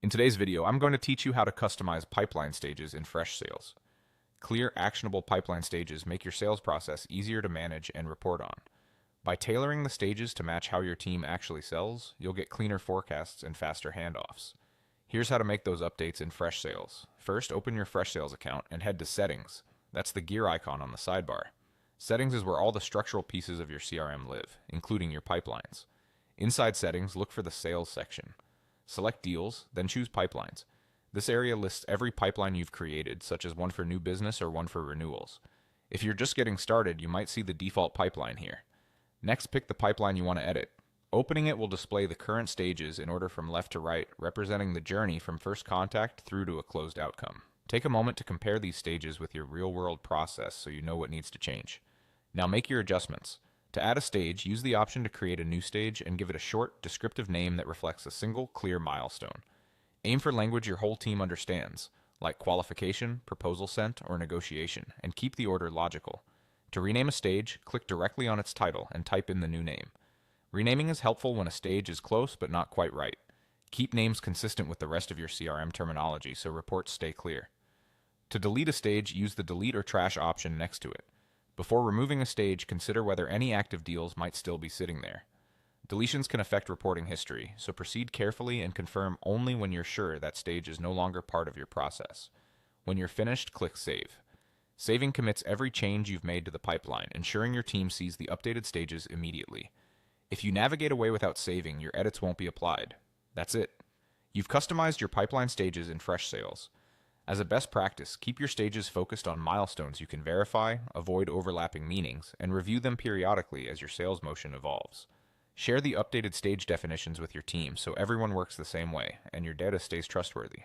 In today's video, I'm going to teach you how to customize pipeline stages in Freshsales. Clear, actionable pipeline stages make your sales process easier to manage and report on. By tailoring the stages to match how your team actually sells, you'll get cleaner forecasts and faster handoffs. Here's how to make those updates in Freshsales. First, open your Freshsales account and head to Settings. That's the gear icon on the sidebar. Settings is where all the structural pieces of your CRM live, including your pipelines. Inside Settings, look for the Sales section. Select Deals, then choose Pipelines. This area lists every pipeline you've created, such as one for new business or one for renewals. If you're just getting started, you might see the default pipeline here. Next, pick the pipeline you want to edit. Opening it will display the current stages in order from left to right, representing the journey from first contact through to a closed outcome. Take a moment to compare these stages with your real-world process so you know what needs to change. Now make your adjustments. To add a stage, use the option to create a new stage and give it a short, descriptive name that reflects a single, clear milestone. Aim for language your whole team understands, like qualification, proposal sent, or negotiation, and keep the order logical. To rename a stage, click directly on its title and type in the new name. Renaming is helpful when a stage is close but not quite right. Keep names consistent with the rest of your CRM terminology so reports stay clear. To delete a stage, use the delete or trash option next to it. Before removing a stage, consider whether any active deals might still be sitting there. Deletions can affect reporting history, so proceed carefully and confirm only when you're sure that stage is no longer part of your process. When you're finished, click Save. Saving commits every change you've made to the pipeline, ensuring your team sees the updated stages immediately. If you navigate away without saving, your edits won't be applied. That's it. You've customized your pipeline stages in Freshsales. As a best practice, keep your stages focused on milestones you can verify, avoid overlapping meanings, and review them periodically as your sales motion evolves. Share the updated stage definitions with your team so everyone works the same way and your data stays trustworthy.